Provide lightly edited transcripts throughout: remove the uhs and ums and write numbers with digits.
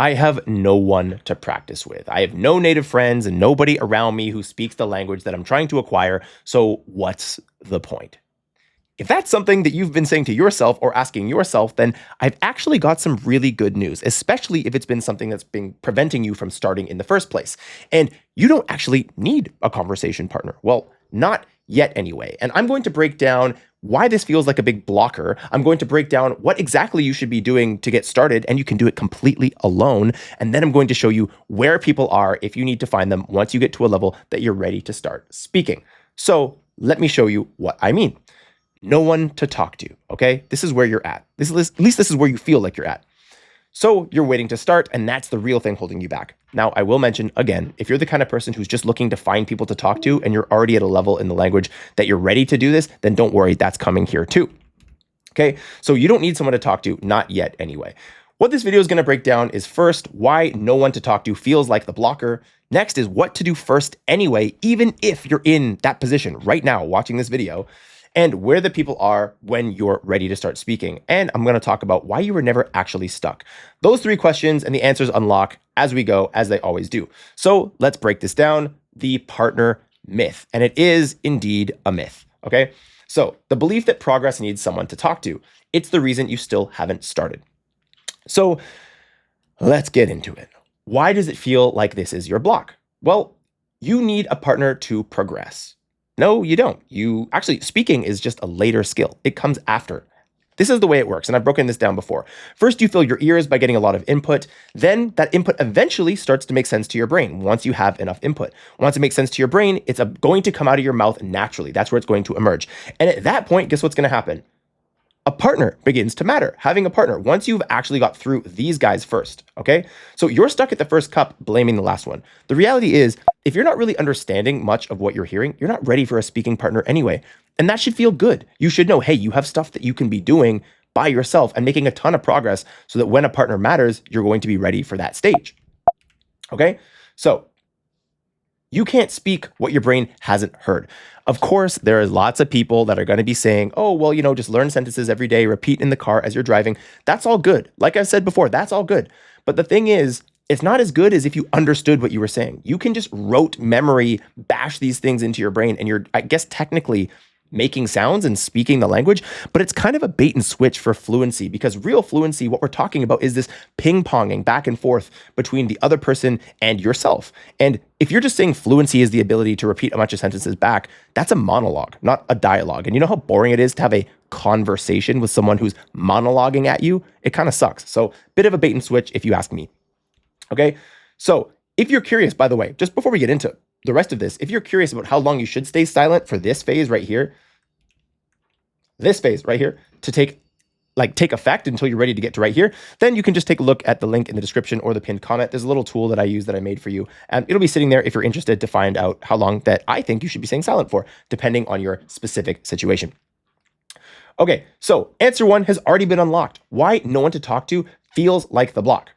I have no one to practice with. I have no native friends and nobody around me who speaks the language that I'm trying to acquire. So what's the point? If that's something that you've been saying to yourself or asking yourself, then I've actually got some really good news, especially if it's been something that's been preventing you from starting in the first place. And you don't actually need a conversation partner. Well, not yet anyway. And I'm going to break down why this feels like a big blocker. I'm going to break down what exactly you should be doing to get started, and you can do it completely alone. And then I'm going to show you where people are if you need to find them once you get to a level that you're ready to start speaking. So let me show you what I mean. No one to talk to, okay? This is where you're at. At least this is where you feel like you're at. So you're waiting to start, and that's the real thing holding you back. Now, I will mention, again, if you're the kind of person who's just looking to find people to talk to and you're already at a level in the language that you're ready to do this, then don't worry, that's coming here too. Okay, so you don't need someone to talk to, not yet anyway. What this video is going to break down is first, why no one to talk to feels like the blocker. Next is what to do first anyway, even if you're in that position right now watching this video, and where the people are when you're ready to start speaking. And I'm going to talk about why you were never actually stuck. Those three questions and the answers unlock as we go, as they always do. So let's break this down. The partner myth. And it is indeed a myth. Okay. So the belief that progress needs someone to talk to. It's the reason you still haven't started. So let's get into it. Why does it feel like this is your block? Well, you need a partner to progress. No, you don't. Speaking is just a later skill. It comes after. This is the way it works, and I've broken this down before. First, you fill your ears by getting a lot of input. Then that input eventually starts to make sense to your brain once you have enough input. Once it makes sense to your brain, it's going to come out of your mouth naturally. That's where it's going to emerge. And at that point, guess what's going to happen? A partner begins to matter. Having a partner, once you've actually got through these guys first, okay? So you're stuck at the first cup blaming the last one. The reality is, if you're not really understanding much of what you're hearing, you're not ready for a speaking partner anyway. And that should feel good. You should know, hey, you have stuff that you can be doing by yourself and making a ton of progress so that when a partner matters, you're going to be ready for that stage, okay? So you can't speak what your brain hasn't heard. Of course, there is lots of people that are going to be saying, oh, well, just learn sentences every day, repeat in the car as you're driving. That's all good. Like I've said before, that's all good. But the thing is, it's not as good as if you understood what you were saying. You can just rote memory, bash these things into your brain, and you're, I guess, technically making sounds and speaking the language, but it's kind of a bait and switch for fluency, because real fluency, what we're talking about is this ping-ponging back and forth between the other person and yourself. And if you're just saying fluency is the ability to repeat a bunch of sentences back, that's a monologue, not a dialogue. And you know how boring it is to have a conversation with someone who's monologuing at you? It kind of sucks. So bit of a bait and switch if you ask me. Okay, so if you're curious, by the way, just before we get into the rest of this, if you're curious about how long you should stay silent for this phase right here, to take effect until you're ready to get to right here, then you can just take a look at the link in the description or the pinned comment. There's a little tool that I use that I made for you, and it'll be sitting there if you're interested to find out how long that I think you should be staying silent for, depending on your specific situation. Okay, so answer one has already been unlocked. Why no one to talk to feels like the block.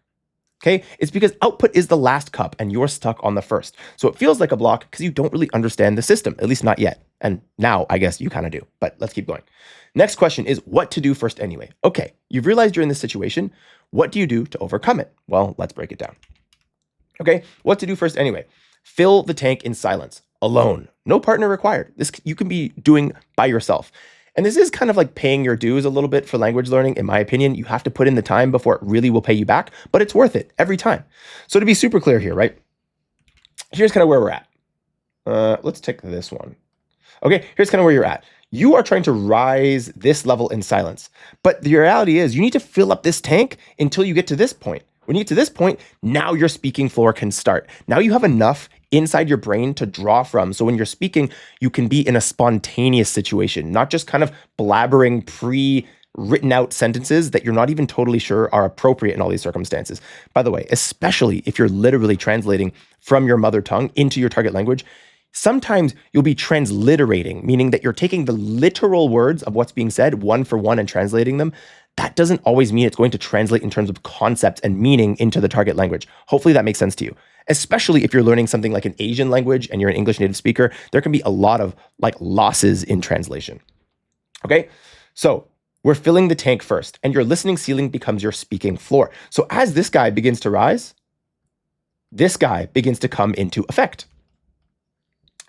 Okay, it's because output is the last cup and you're stuck on the first. So it feels like a block because you don't really understand the system, at least not yet. And now I guess you kind of do, but let's keep going. Next question is what to do first anyway. Okay, you've realized you're in this situation. What do you do to overcome it? Well, let's break it down. Okay, what to do first anyway. Fill the tank in silence, alone. No partner required. This you can be doing by yourself. And this is kind of like paying your dues a little bit for language learning. In my opinion, you have to put in the time before it really will pay you back, but it's worth it every time. So to be super clear here, right? Here's kind of where we're at. Let's take this one. Okay, here's kind of where you're at. You are trying to rise this level in silence, but the reality is you need to fill up this tank until you get to this point. When you get to this point, now your speaking floor can start. Now you have enough inside your brain to draw from. So when you're speaking, you can be in a spontaneous situation, not just kind of blabbering pre-written out sentences that you're not even totally sure are appropriate in all these circumstances. By the way, especially if you're literally translating from your mother tongue into your target language, sometimes you'll be transliterating, meaning that you're taking the literal words of what's being said one for one and translating them. That doesn't always mean it's going to translate in terms of concepts and meaning into the target language. Hopefully that makes sense to you. Especially if you're learning something like an Asian language and you're an English native speaker, there can be a lot of losses in translation. Okay, so We're filling the tank first, and your listening ceiling becomes your speaking floor. So as this guy begins to rise, this guy begins to come into effect.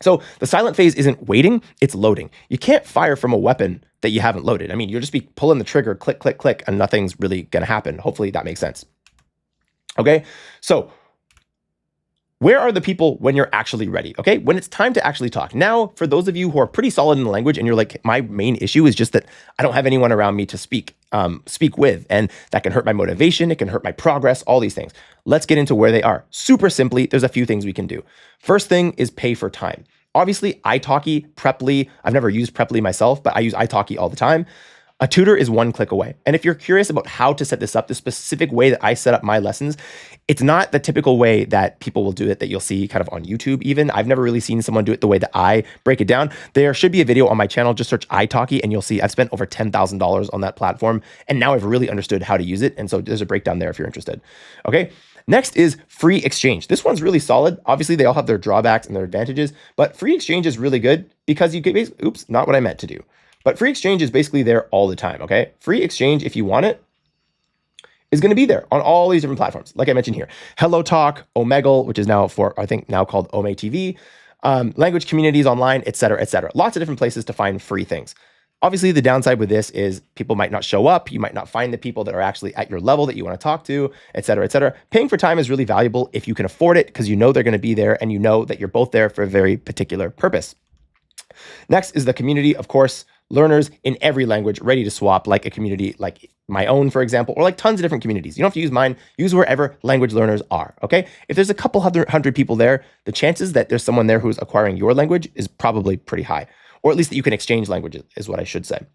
So the silent phase isn't waiting, it's loading. You can't fire from a weapon that you haven't loaded. I mean, you'll just be pulling the trigger, click, click, click, and nothing's really going to happen. Hopefully that makes sense. Okay, so where are the people when you're actually ready? Okay, when it's time to actually talk. Now, for those of you who are pretty solid in the language and you're like, my main issue is just that I don't have anyone around me to speak with, and that can hurt my motivation, it can hurt my progress, all these things. Let's get into where they are. Super simply, there's a few things we can do. First thing is pay for time. Obviously, italki, Preply, I've never used Preply myself, but I use italki all the time. A tutor is one click away. And if you're curious about how to set this up, the specific way that I set up my lessons, it's not the typical way that people will do it that you'll see kind of on YouTube even. I've never really seen someone do it the way that I break it down. There should be a video on my channel. Just search italki and you'll see I've spent over $10,000 on that platform. And now I've really understood how to use it. And so there's a breakdown there if you're interested. Okay. Next is free exchange. This one's really solid. Obviously, they all have their drawbacks and their advantages, but free exchange is really good because you get basically, oops, not what I meant to do. But free exchange is basically there all the time, okay? Free exchange, if you want it, is going to be there on all these different platforms. Like I mentioned here, Hello Talk, Omegle, which is now now called Ome TV, language communities online, et cetera, et cetera. Lots of different places to find free things. Obviously, the downside with this is people might not show up. You might not find the people that are actually at your level that you want to talk to, et cetera, et cetera. Paying for time is really valuable if you can afford it because you know they're going to be there and you know that you're both there for a very particular purpose. Next is the community, of course. Learners in every language ready to swap, like a community like my own, for example, or like tons of different communities. You don't have to use mine. Use wherever language learners are, okay? If there's a couple hundred people there, the chances that there's someone there who's acquiring your language is probably pretty high, or at least that you can exchange languages is what I should say,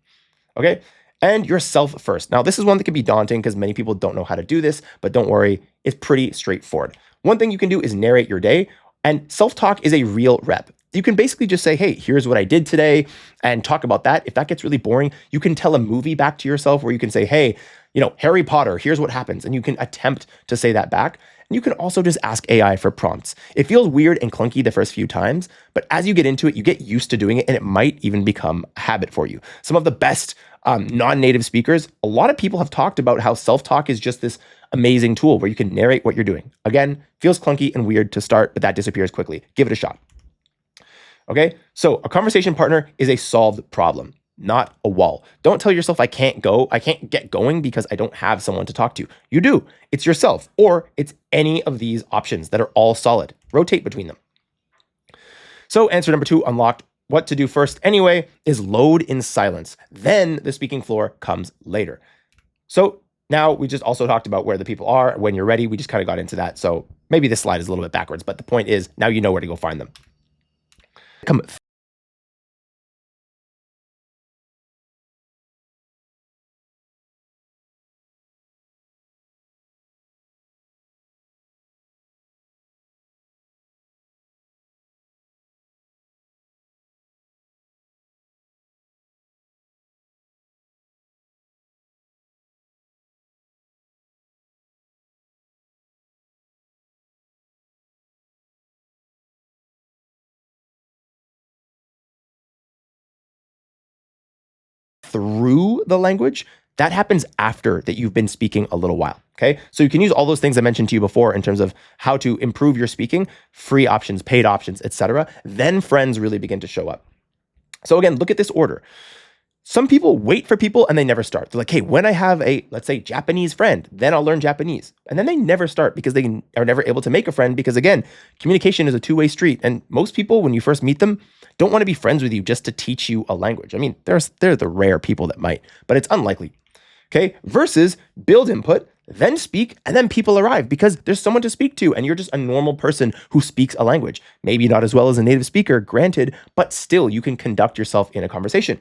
okay? And yourself first. Now, this is one that can be daunting because many people don't know how to do this, but don't worry, it's pretty straightforward. One thing you can do is narrate your day, and self-talk is a real rep. You can basically just say, hey, here's what I did today and talk about that. If that gets really boring, you can tell a movie back to yourself where you can say, hey, Harry Potter, here's what happens. And you can attempt to say that back. And you can also just ask AI for prompts. It feels weird and clunky the first few times, but as you get into it, you get used to doing it and it might even become a habit for you. Some of the best non-native speakers, a lot of people have talked about how self-talk is just this amazing tool where you can narrate what you're doing. Again, feels clunky and weird to start, but that disappears quickly. Give it a shot. Okay, so a conversation partner is a solved problem, not a wall. Don't tell yourself I can't get going because I don't have someone to talk to. You do. It's yourself, or it's any of these options that are all solid. Rotate between them. So answer number 2, unlocked. What to do first anyway is load in silence. Then the speaking floor comes later. So now we just also talked about where the people are when you're ready. We just kind of got into that. So maybe this slide is a little bit backwards, but the point is now you know where to go find them. Come through the language, that happens after that you've been speaking a little while, okay? So you can use all those things I mentioned to you before in terms of how to improve your speaking, free options, paid options, etc. Then friends really begin to show up. So again, look at this order. Some people wait for people and they never start. They're like, hey, when I have a, let's say, Japanese friend, then I'll learn Japanese. And then they never start because they are never able to make a friend because, again, communication is a two-way street. And most people, when you first meet them, don't want to be friends with you just to teach you a language. I mean, they're the rare people that might, but it's unlikely. Okay, versus build input, then speak, and then people arrive because there's someone to speak to and you're just a normal person who speaks a language. Maybe not as well as a native speaker, granted, but still you can conduct yourself in a conversation.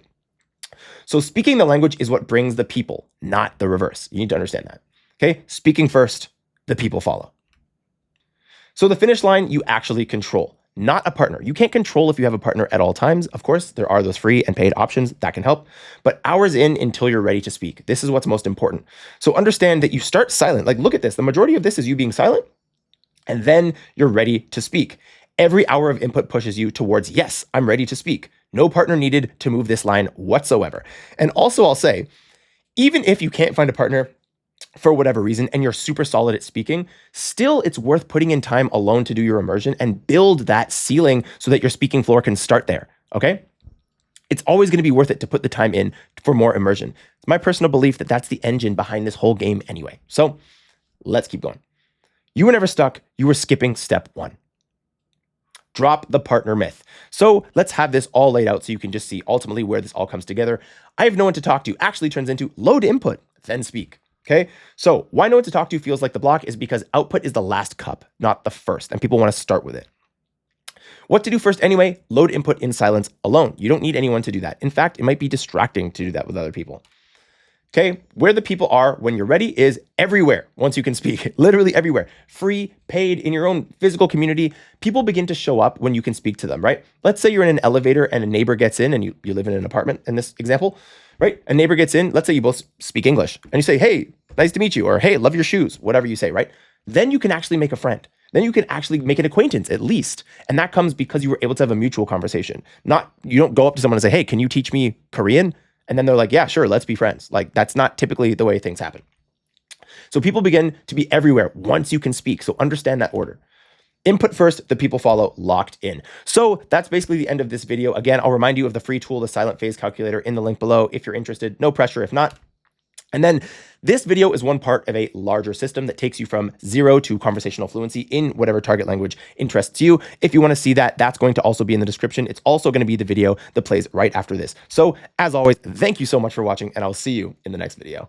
So speaking the language is what brings the people, not the reverse. You need to understand that. Okay, speaking first, the people follow. So the finish line, you actually control, not a partner. You can't control if you have a partner at all times. Of course, there are those free and paid options that can help, but hours in until you're ready to speak. This is what's most important. So understand that you start silent. Like, look at this. The majority of this is you being silent, and then you're ready to speak. Every hour of input pushes you towards, yes, I'm ready to speak. No partner needed to move this line whatsoever. And also I'll say, Even if you can't find a partner for whatever reason and you're super solid at speaking, still it's worth putting in time alone to do your immersion and build that ceiling so that your speaking floor can start there, okay? It's always going to be worth it to put the time in for more immersion. It's my personal belief that that's the engine behind this whole game anyway. So let's keep going. You were never stuck. You were skipping step 1. Drop the partner myth. So let's have this all laid out so you can just see ultimately where this all comes together. I have no one to talk to actually turns into load input, then speak. Okay, so why no one to talk to feels like the block is because output is the last cup, not the first, and people want to start with it. What to do first anyway? Load input in silence alone. You don't need anyone to do that. In fact, it might be distracting to do that with other people. Okay, where the people are when you're ready is everywhere once you can speak, literally everywhere. Free, paid, in your own physical community. People begin to show up when you can speak to them, right? Let's say you're in an elevator and a neighbor gets in and you live in an apartment in this example, right? A neighbor gets in, let's say you both speak English and you say, hey, nice to meet you, or hey, love your shoes, whatever you say, right? Then you can actually make a friend. Then you can actually make an acquaintance at least. And that comes because you were able to have a mutual conversation. You don't go up to someone and say, hey, can you teach me Korean? And then they're like, yeah, sure, let's be friends. Like that's not typically the way things happen. So people begin to be everywhere once you can speak. So understand that order. Input first, the people follow, locked in. So that's basically the end of this video. Again, I'll remind you of the free tool, the Silent Phase Calculator, in the link below if you're interested. No pressure if not. And then this video is one part of a larger system that takes you from 0 to conversational fluency in whatever target language interests you. If you want to see that, that's going to also be in the description. It's also going to be the video that plays right after this. So as always, thank you so much for watching, and I'll see you in the next video.